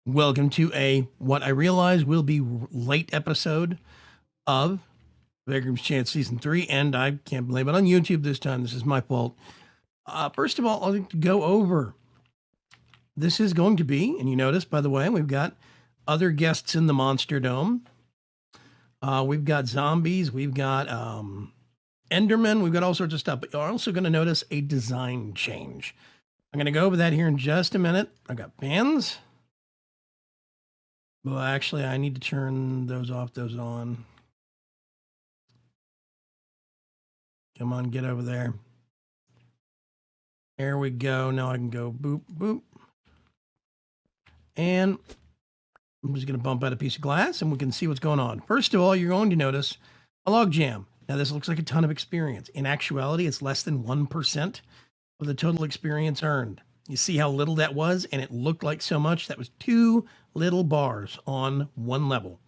Welcome to what I realize will be late episode of Vaygrim's Chance Season 3, and I can't blame it on YouTube this time. This is my fault. First of all, I'll go over. This is going to be, and you notice, by the way, we've got other guests in the Monster Dome. We've got zombies, we've got Endermen, we've got all sorts of stuff, but you're also going to notice a design change. I'm going to go over that here in just a minute. I got fans. Well, actually, I need to turn those off, those on. Come on, get over there. There we go. Now I can go boop, boop. And I'm just going to bump out a piece of glass and we can see what's going on. First of all, you're going to notice a log jam. Now, this looks like a ton of experience. In actuality, it's less than 1% of the total experience earned. You see how little that was, and it looked like so much. That was 2 little bars on one level.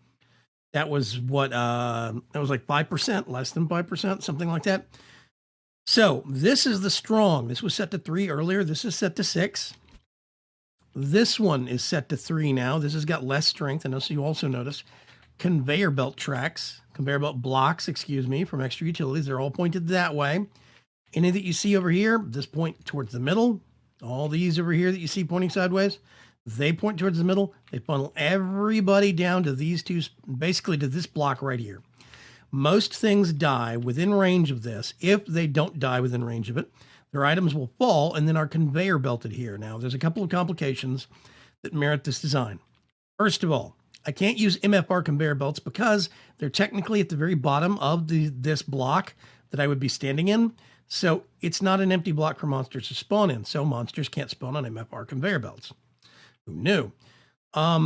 That was what, that was like 5%, less than 5%, something like that. So this is the strong. This was set to 3 earlier. This is set to 6. This one is set to 3 now. This has got less strength. And you also notice conveyor belt tracks, conveyor belt blocks, excuse me, from extra utilities. They're all pointed that way. Any that you see over here, this point towards the middle. All these over here that you see pointing sideways, they point towards the middle. They funnel everybody down to these two, basically to this block right here. Most things die within range of this. If they don't die within range of it, their items will fall and then are conveyor belted here. Now, there's a couple of complications that merit this design. First of all, I can't use MFR conveyor belts because they're technically at the very bottom of this block that I would be standing in. So it's not an empty block for monsters to spawn in. So monsters can't spawn on MFR conveyor belts. Who knew? I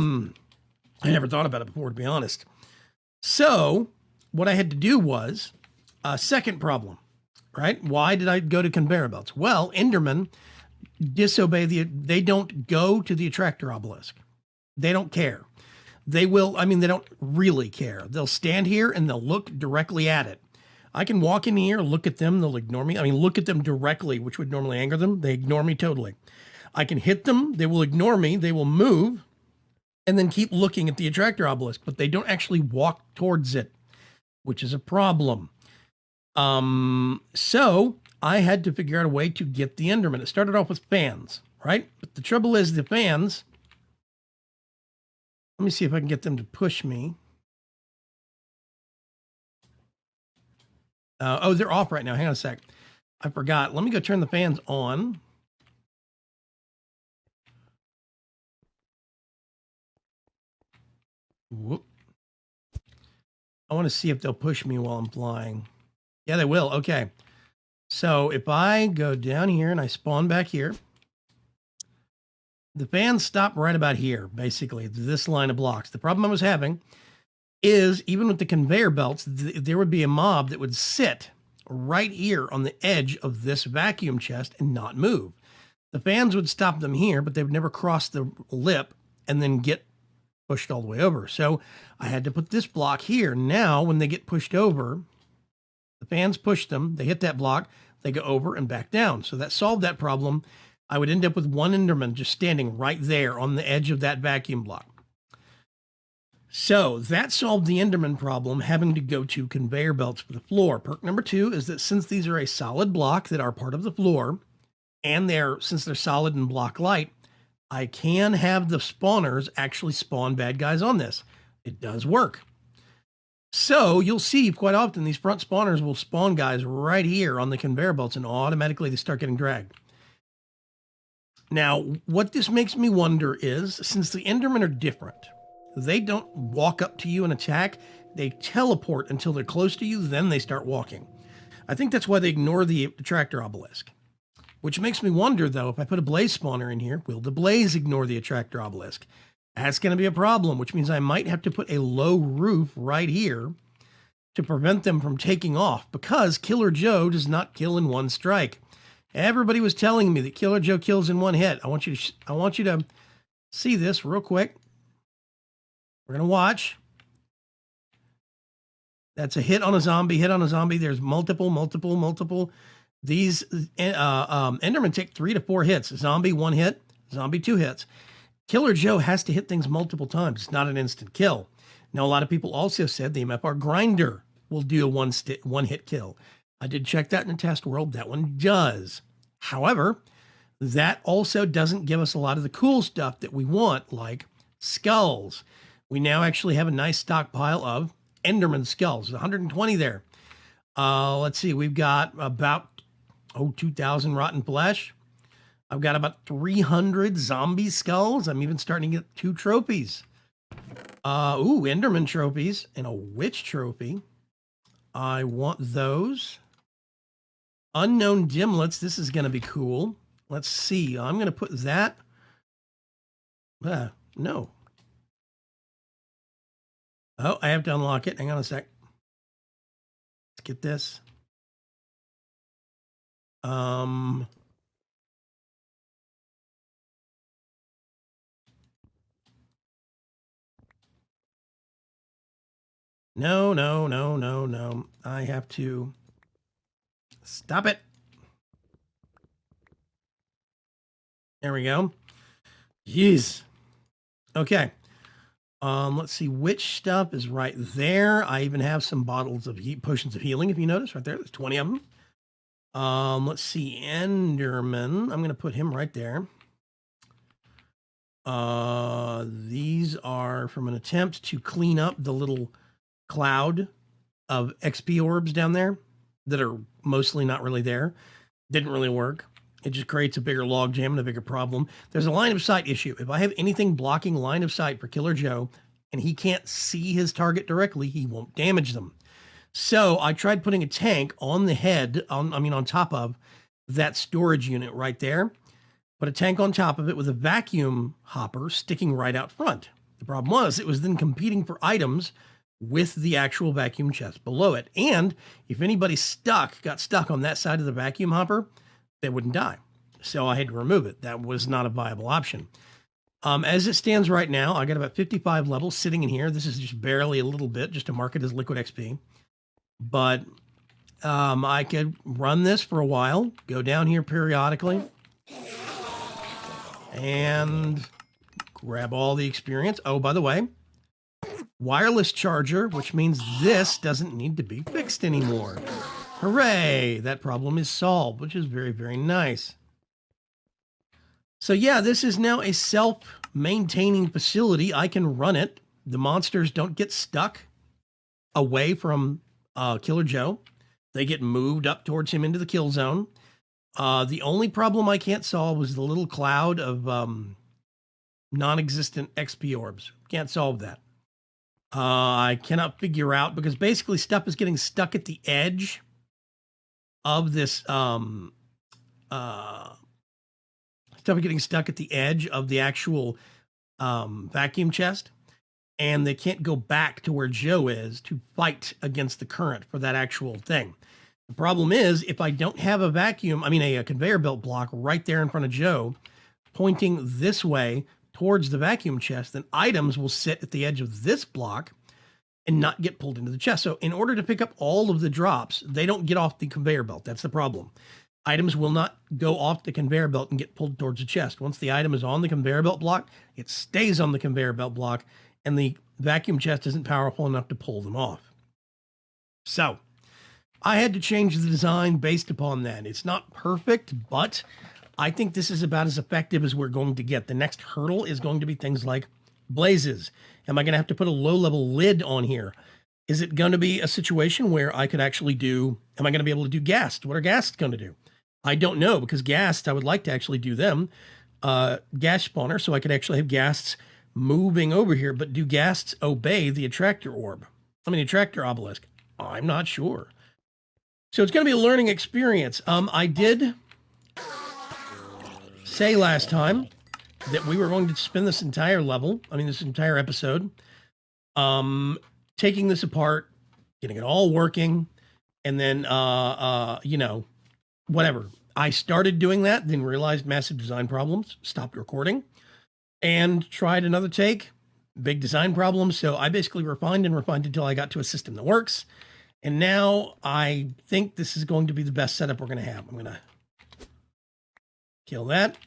never thought about it before, to be honest. So what I had to do was a second problem, right? Why did I go to conveyor belts? Well, Endermen disobey they don't go to the attractor obelisk. They don't care. They will, they don't really care. They'll stand here and they'll look directly at it. I can walk in here, look at them, they'll ignore me. Look at them directly, which would normally anger them. They ignore me totally. I can hit them, they will ignore me, they will move, and then keep looking at the attractor obelisk, but they don't actually walk towards it, which is a problem. So I had to figure out a way to get the Enderman. It started off with fans, right? But the trouble is the fans, let me see if I can get them to push me. Oh, they're off right now. Hang on a sec. I forgot. Let me go turn the fans on. Whoop. I want to see if they'll push me while I'm flying. Yeah, they will. Okay. So if I go down here and I spawn back here, the fans stop right about here, basically, this line of blocks. The problem I was having is even with the conveyor belts, there would be a mob that would sit right here on the edge of this vacuum chest and not move. The fans would stop them here, but they would never cross the lip and then get pushed all the way over. So I had to put this block here. Now, when they get pushed over, the fans push them, they hit that block, they go over and back down. So that solved that problem. I would end up with one Enderman just standing right there on the edge of that vacuum block. So that solved the Enderman problem, having to go to conveyor belts for the floor. Perk number 2 is that since these are a solid block that are part of the floor, and since they're solid and block light, I can have the spawners actually spawn bad guys on this. It does work. So you'll see quite often these front spawners will spawn guys right here on the conveyor belts and automatically they start getting dragged. Now, what this makes me wonder is, since the Endermen are different, they don't walk up to you and attack. They teleport until they're close to you, then they start walking. I think that's why they ignore the attractor obelisk. Which makes me wonder, though, if I put a blaze spawner in here, will the blaze ignore the attractor obelisk? That's going to be a problem, which means I might have to put a low roof right here to prevent them from taking off, because Killer Joe does not kill in one strike. Everybody was telling me that Killer Joe kills in one hit. I want you to see this real quick. We're going to watch. That's a hit on a zombie, hit on a zombie. There's multiple. These Endermen take 3 to 4 hits. Zombie 1 hit, zombie 2 hits. Killer Joe has to hit things multiple times. It's not an instant kill. Now, a lot of people also said the MFR grinder will do a one-hit kill. I did check that in the test world. That one does. However, that also doesn't give us a lot of the cool stuff that we want, like skulls. We now actually have a nice stockpile of Enderman skulls, 120 there. Let's see, we've got about 2,000 rotten flesh. I've got about 300 zombie skulls. I'm even starting to get 2 trophies. Enderman trophies and a witch trophy. I want those. Unknown dimlets. This is going to be cool. Let's see. I'm going to put that. No. Oh, I have to unlock it. Hang on a sec. Let's get this. No. I have to stop it. There we go. Jeez. Okay. Let's see which stuff is right there. I even have some bottles of potions of healing, if you notice right there. There's 20 of them. Let's see. Enderman. I'm going to put him right there. These are from an attempt to clean up the little cloud of XP orbs down there that are mostly not really there. Didn't really work. It just creates a bigger log jam and a bigger problem. There's a line of sight issue. If I have anything blocking line of sight for Killer Joe and he can't see his target directly, he won't damage them. So I tried putting a tank on the head, on top of that storage unit right there. Put a tank on top of it with a vacuum hopper sticking right out front. The problem was it was then competing for items with the actual vacuum chest below it. And if anybody got stuck on that side of the vacuum hopper, they wouldn't die. So I had to remove it. That was not a viable option. As it stands right now, I got about 55 levels sitting in here. This is just barely a little bit just to mark it as liquid XP. But I could run this for a while, go down here periodically, and grab all the experience. Oh, by the way, wireless charger, which means this doesn't need to be fixed anymore. Hooray! That problem is solved, which is very, very nice. So yeah, this is now a self-maintaining facility. I can run it. The monsters don't get stuck away from Killer Joe. They get moved up towards him into the kill zone. The only problem I can't solve was the little cloud of non-existent XP orbs. Can't solve that. I cannot figure out because basically stuff is getting stuck at the edge of this stuff getting stuck at the edge of the actual vacuum chest, and they can't go back to where Joe is to fight against the current for that actual thing. The problem is if I don't have a conveyor belt block right there in front of Joe pointing this way towards the vacuum chest, then items will sit at the edge of this block and not get pulled into the chest. So in order to pick up all of the drops, they don't get off the conveyor belt. That's the problem. Items will not go off the conveyor belt and get pulled towards the chest. Once the item is on the conveyor belt block, it stays on the conveyor belt block, and the vacuum chest isn't powerful enough to pull them off. So I had to change the design based upon that. It's not perfect, but I think this is about as effective as we're going to get. The next hurdle is going to be things like blazes. Am I going to have to put a low-level lid on here? Is it going to be a situation where I could actually am I going to be able to do ghasts? What are ghasts going to do? I don't know, because ghasts, I would like to actually do them. Ghast spawner, so I could actually have ghasts moving over here, but do ghasts obey the attractor orb? Attractor obelisk. I'm not sure. So it's going to be a learning experience. I did say last time that we were going to spend this entire this entire episode, taking this apart, getting it all working, and then, whatever. I started doing that, then realized massive design problems, stopped recording, and tried another take, big design problems. So I basically refined until I got to a system that works. And now I think this is going to be the best setup we're going to have. I'm going to kill that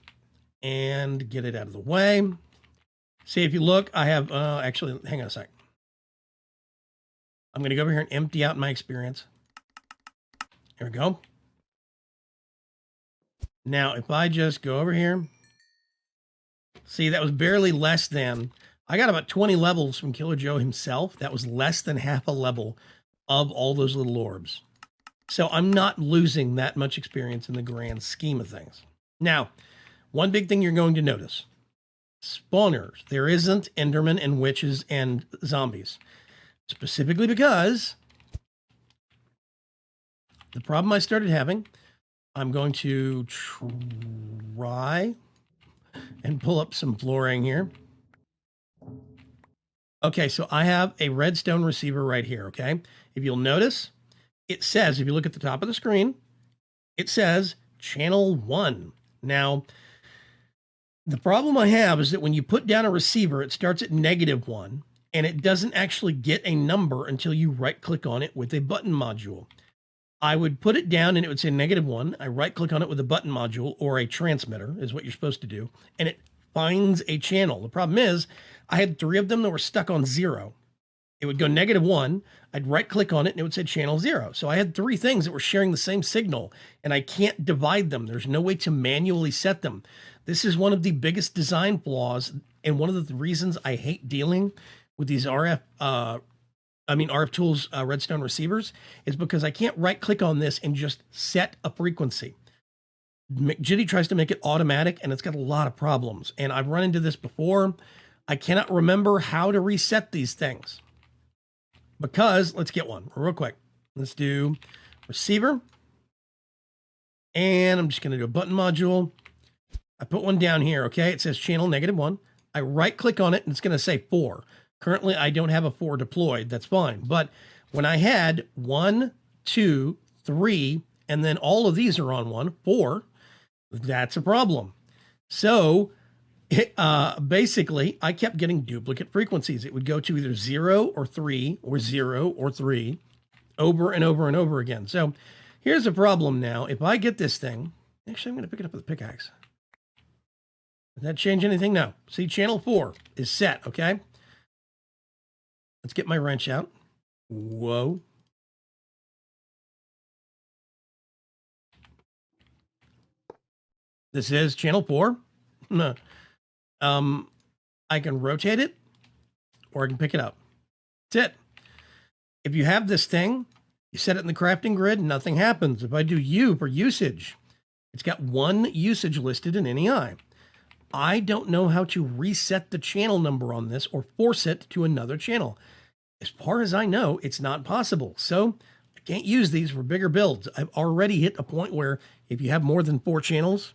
and get it out of the way. See, if you look, I have, actually, hang on a sec. I'm going to go over here and empty out my experience. There we go. Now, if I just go over here, see, that was barely less than, I got about 20 levels from Killer Joe himself. That was less than half a level of all those little orbs. So I'm not losing that much experience in the grand scheme of things. Now, one big thing you're going to notice, spawners. There isn't Endermen and witches and zombies. Specifically because the problem I started having, I'm going to try and pull up some flooring here. Okay, so I have a redstone receiver right here, okay? If you'll notice, it says, if you look at the top of the screen, it says channel 1. Now, the problem I have is that when you put down a receiver, it starts at -1, and it doesn't actually get a number until you right-click on it with a button module. I would put it down and it would say -1. I right-click on it with a button module or a transmitter is what you're supposed to do, and it finds a channel. The problem is I had 3 of them that were stuck on 0. It would go -1. I'd right-click on it and it would say channel 0. So I had 3 things that were sharing the same signal, and I can't divide them. There's no way to manually set them. This is one of the biggest design flaws, and one of the reasons I hate dealing with these RF Tools Redstone receivers is because I can't right-click on this and just set a frequency. McJitty tries to make it automatic, and it's got a lot of problems. And I've run into this before. I cannot remember how to reset these things. Because, let's get one real quick. Let's do receiver. And I'm just going to do a button module. I put one down here, okay? It says channel -1. I right-click on it, and it's going to say 4. Currently, I don't have a 4 deployed. That's fine. But when I had 1, 2, 3, and then all of these are on 1, 4, that's a problem. So basically, I kept getting duplicate frequencies. It would go to either 0 or 3 or 0 or 3 over and over and over again. So here's a problem now. If I get this thing, actually, I'm going to pick it up with a pickaxe. Does that change anything? No. See, channel 4 is set, okay? Let's get my wrench out. Whoa. This is channel 4. I can rotate it or I can pick it up. That's it. If you have this thing, you set it in the crafting grid, nothing happens. If I do U for usage, it's got 1 usage listed in any eye. I don't know how to reset the channel number on this or force it to another channel. As far as I know, it's not possible. So I can't use these for bigger builds. I've already hit a point where if you have more than 4 channels,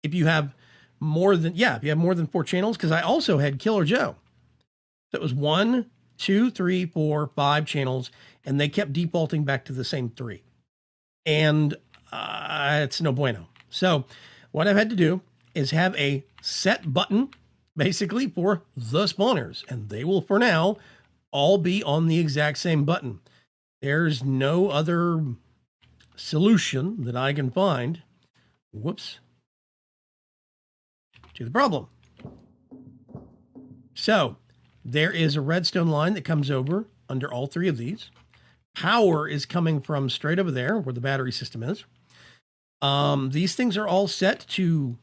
if you have more than 4 channels, because I also had Killer Joe. So it was 1, 2, 3, 4, 5 channels, and they kept defaulting back to the same 3. And it's no bueno. So what I've had to do is have a set button, basically, for the spawners, and they will, for now, all be on the exact same button. There's no other solution that I can find. Whoops. To the problem. So there is a redstone line that comes over under all 3 of these. Power is coming from straight over there where the battery system is. These things are all set to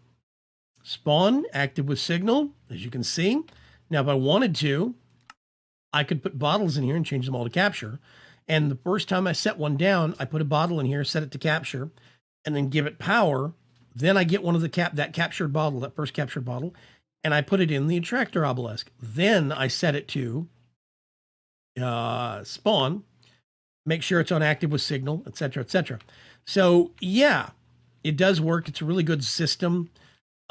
spawn active with signal, as you can see. Now, if I wanted to, I could put bottles in here and change them all to capture. And the first time I set one down, I put a bottle in here, set it to capture, and then give it power. Then I get one of that captured bottle, that first captured bottle, and I put it in the attractor obelisk. Then I set it to spawn, make sure it's on active with signal, etc., etc. So yeah, it does work. It's a really good system.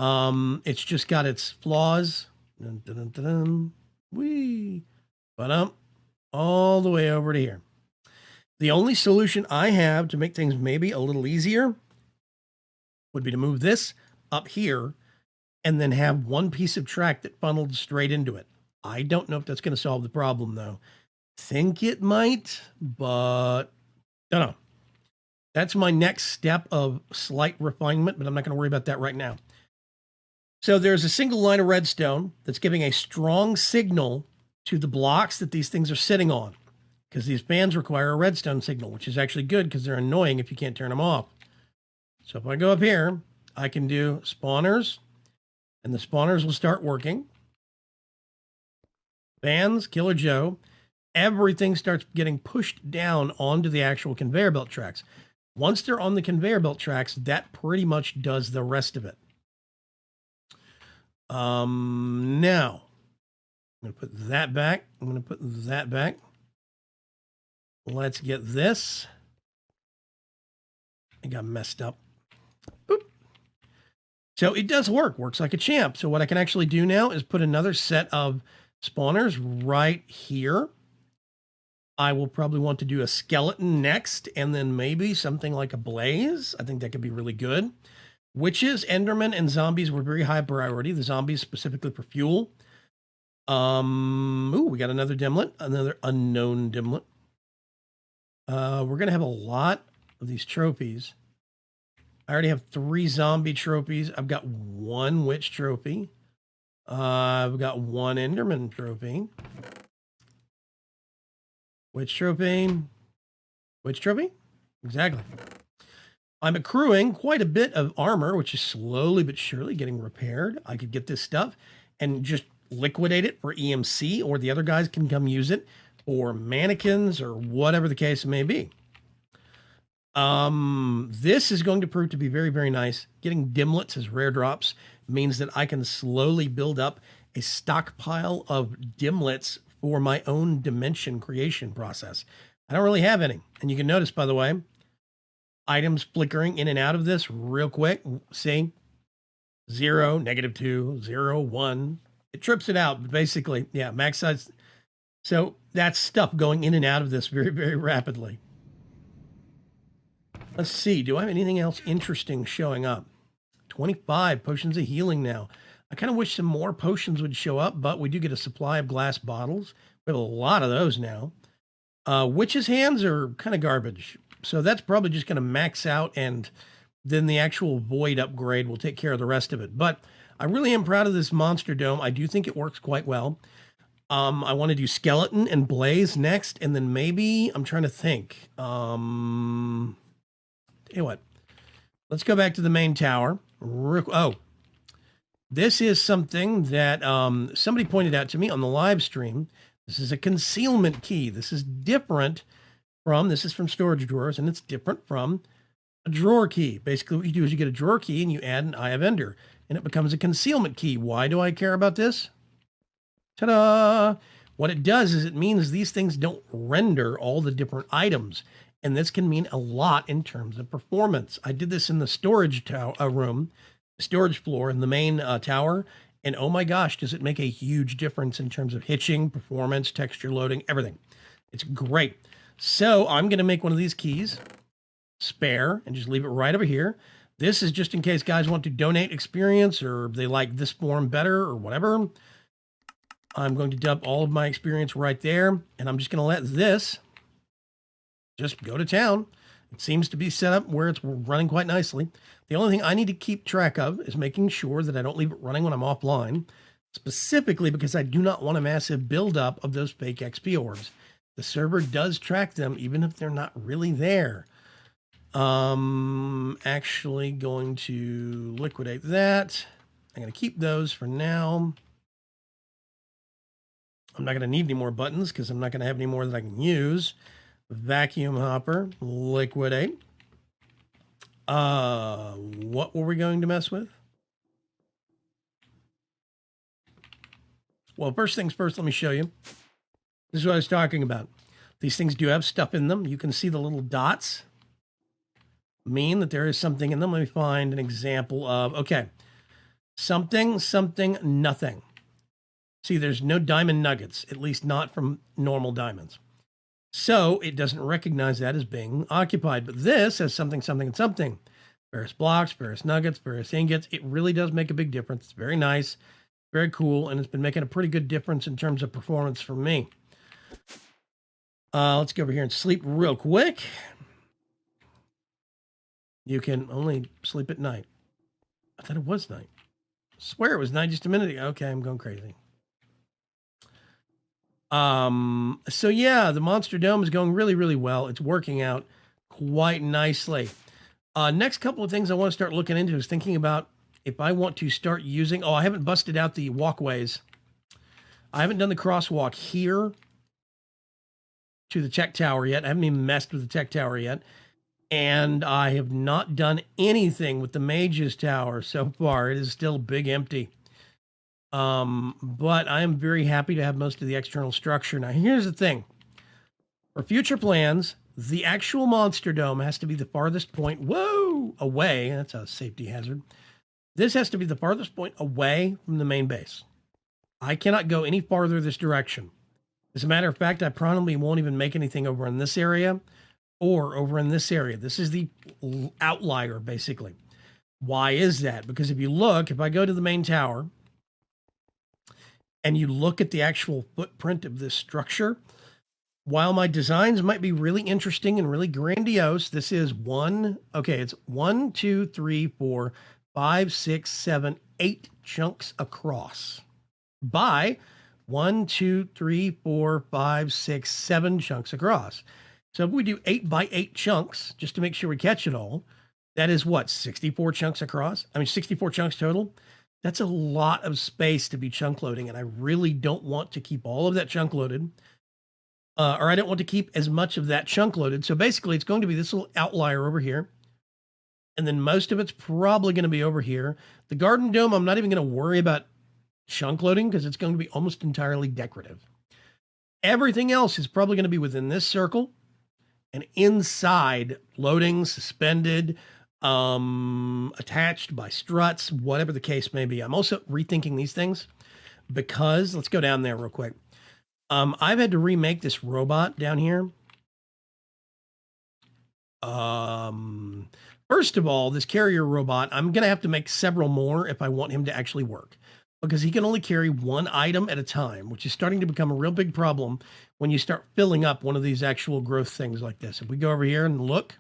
It's just got its flaws. Dun, dun, dun, dun, dun. Whee. But all the way over to here. The only solution I have to make things maybe a little easier would be to move this up here and then have one piece of track that funneled straight into it. I don't know if that's going to solve the problem, though. Think it might, but don't know. That's my next step of slight refinement, but I'm not going to worry about that right now. So there's a single line of redstone that's giving a strong signal to the blocks that these things are sitting on, because these fans require a redstone signal, which is actually good because they're annoying if you can't turn them off. So if I go up here, I can do spawners, and the spawners will start working. Fans, Killer Joe, everything starts getting pushed down onto the actual conveyor belt tracks. Once they're on the conveyor belt tracks, that pretty much does the rest of it. Now, I'm going to put that back. I'm going to put that back. Let's get this. I got messed up. Boop. So it does work. Works like a champ. So what I can actually do now is put another set of spawners right here. I will probably want to do a skeleton next, and then maybe something like a blaze. I think that could be really good. Witches, endermen, and zombies were very high priority. The zombies specifically for fuel. Ooh, we got another dimlet, another unknown dimlet. We're going to have a lot of these trophies. I already have 3 zombie trophies. I've got 1 witch trophy. I've got 1 enderman trophy. Witch trophy. Witch trophy? Exactly. I'm accruing quite a bit of armor, which is slowly but surely getting repaired. I could get this stuff and just liquidate it for EMC, or the other guys can come use it for mannequins or whatever the case may be. This is going to prove to be very, very nice. Getting dimlets as rare drops means that I can slowly build up a stockpile of dimlets for my own dimension creation process. I don't really have any. And you can notice, by the way, items flickering in and out of this real quick. See? 0, -2, 0, 1. It trips it out, but basically, yeah, max size. So that's stuff going in and out of this very, very rapidly. Let's see. Do I have anything else interesting showing up? 25 potions of healing now. I kind of wish some more potions would show up, but we do get a supply of glass bottles. We have a lot of those now. Witch's hands are kind of garbage. So that's probably just going to max out, and then the actual void upgrade will take care of the rest of it. But I really am proud of this monster dome. I do think it works quite well. I want to do skeleton and blaze next, and then maybe I'm trying to think. Tell you what, let's go back to the main tower. Oh, this is something that somebody pointed out to me on the live stream. This is a concealment key. This is different from, this is from storage drawers, and it's different from a drawer key. Basically, what you do is you get a drawer key and you add an Eye of Ender, and it becomes a concealment key. Why do I care about this? Ta-da! What it does is it means these things don't render all the different items. And this can mean a lot in terms of performance. I did this in the storage room, storage floor in the main tower. And oh my gosh, does it make a huge difference in terms of hitching, performance, texture loading, everything. It's great. So I'm going to make one of these keys, spare, and just leave it right over here. This is just in case guys want to donate experience, or they like this form better or whatever. I'm going to dump all of my experience right there. And I'm just going to let this just go to town. It seems to be set up where it's running quite nicely. The only thing I need to keep track of is making sure that I don't leave it running when I'm offline, specifically because I do not want a massive buildup of those fake XP orbs. The server does track them even if they're not really there. Actually going to liquidate that. I'm going to keep those for now. I'm not going to need any more buttons because I'm not going to have any more that I can use. Vacuum hopper, liquidate. What were we going to mess with? Well, first things first, let me show you. This is what I was talking about. These things do have stuff in them. You can see the little dots mean that there is something in them. Let me find an example of, okay, something, something, nothing. See, there's no diamond nuggets, at least not from normal diamonds. So it doesn't recognize that as being occupied. But this has something, something, and something. Ferrous blocks, ferrous nuggets, ferrous ingots. It really does make a big difference. It's very nice, very cool, and it's been making a pretty good difference in terms of performance for me. Let's go over here and sleep real quick. You can only sleep at night. I thought it was night. Swear it was 9 just a minute ago. Okay, I'm going crazy. So yeah, the Monster Dome is going really, really well. It's working out quite nicely. Next couple of things I want to start looking into is thinking about if I want to start using, I haven't busted out the walkways. I haven't done the crosswalk here to the tech tower yet. I haven't even messed with the tech tower yet. And I have not done anything with the Mage's Tower so far. It is still big empty. But I am very happy to have most of the external structure. Now, here's the thing. For future plans, the actual Monster Dome has to be the farthest point, away. That's a safety hazard. This has to be the farthest point away from the main base. I cannot go any farther this direction. As a matter of fact, I probably won't even make anything over in this area or over in this area. This is the outlier, basically. Why is that? Because if you look, if I go to the main tower and you look at the actual footprint of this structure, while my designs might be really interesting and really grandiose, this is it's 1, 2, 3, 4, 5, 6, 7, 8 chunks across by 1, 2, 3, 4, 5, 6, 7 chunks across. So if we do 8 by 8 chunks, just to make sure we catch it all, that is what, 64 chunks across? 64 chunks total. That's a lot of space to be chunk loading, and I really don't want to keep all of that chunk loaded. Or I don't want to keep as much of that chunk loaded. So basically, it's going to be this little outlier over here. And then most of it's probably going to be over here. The Garden Dome, I'm not even going to worry about chunk loading because it's going to be almost entirely decorative. Everything else is probably going to be within this circle and inside, loading, suspended, attached by struts, whatever the case may be. I'm also rethinking these things because, let's go down there real quick. I've had to remake this robot down here. First of all, this carrier robot, I'm going to have to make several more if I want him to actually work, because he can only carry one item at a time, which is starting to become a real big problem when you start filling up one of these actual growth things like this. If we go over here and look,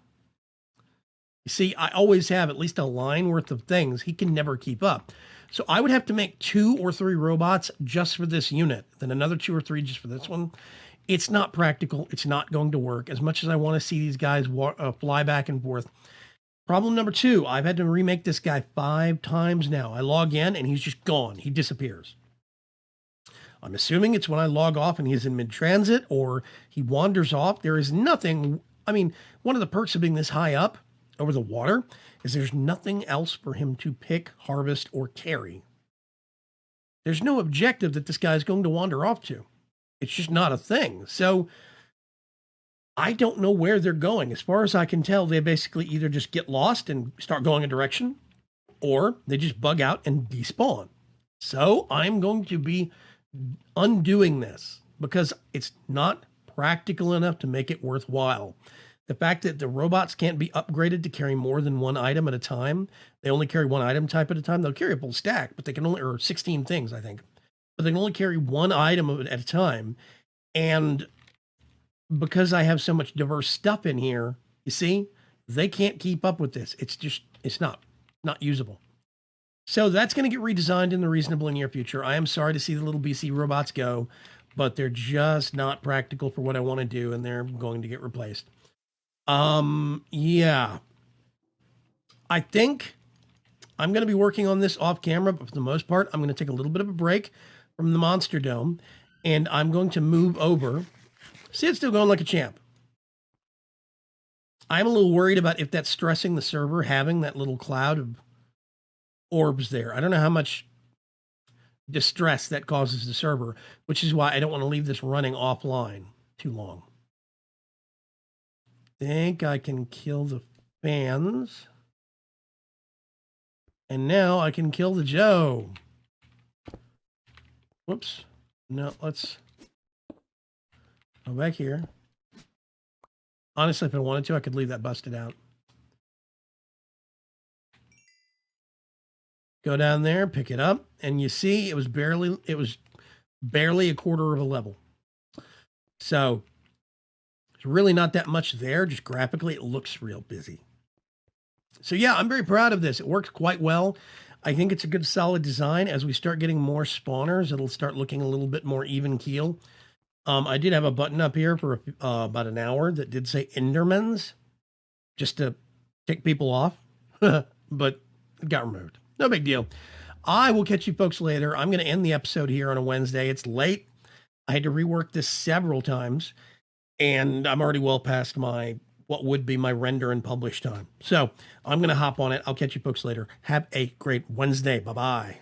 you see, I always have at least a line worth of things. He can never keep up. So I would have to make 2 or 3 robots just for this unit, then another 2 or 3 just for this one. It's not practical. It's not going to work as much as I want to see these guys fly back and forth. Problem number 2, I've had to remake this guy 5 times now. I log in and he's just gone. He disappears. I'm assuming it's when I log off and he's in mid-transit or he wanders off. There is nothing. One of the perks of being this high up over the water is there's nothing else for him to pick, harvest, or carry. There's no objective that this guy is going to wander off to. It's just not a thing. So I don't know where they're going. As far as I can tell, they basically either just get lost and start going a direction, or they just bug out and despawn. So I'm going to be undoing this because it's not practical enough to make it worthwhile. The fact that the robots can't be upgraded to carry more than one item at a time. They only carry one item type at a time. They'll carry a full stack, but they can only, or 16 things, I think. But they can only carry one item at a time. And because I have so much diverse stuff in here, you see, they can't keep up with this. It's not usable. So that's going to get redesigned in the reasonably near future. I am sorry to see the little BC robots go, but they're just not practical for what I want to do, and they're going to get replaced. Yeah. I think I'm going to be working on this off camera, but for the most part, I'm going to take a little bit of a break from the Monster Dome, and I'm going to move over. See, it's still going like a champ. I'm a little worried about if that's stressing the server, having that little cloud of orbs there. I don't know how much distress that causes the server, which is why I don't want to leave this running offline too long. Think I can kill the fans. And now I can kill the Joe. Whoops. No, let's go back here. Honestly, if I wanted to, I could leave that busted out. Go down there, pick it up, and you see it was barely a quarter of a level. So there's really not that much there. Just graphically, it looks real busy. So yeah, I'm very proud of this. It worked quite well. I think it's a good solid design. As we start getting more spawners, it'll start looking a little bit more even keel. I did have a button up here for about an hour that did say Endermans, just to tick people off, but it got removed. No big deal. I will catch you folks later. I'm going to end the episode here on a Wednesday. It's late. I had to rework this several times, and I'm already well past what would be my render and publish time. So I'm going to hop on it. I'll catch you folks later. Have a great Wednesday. Bye-bye.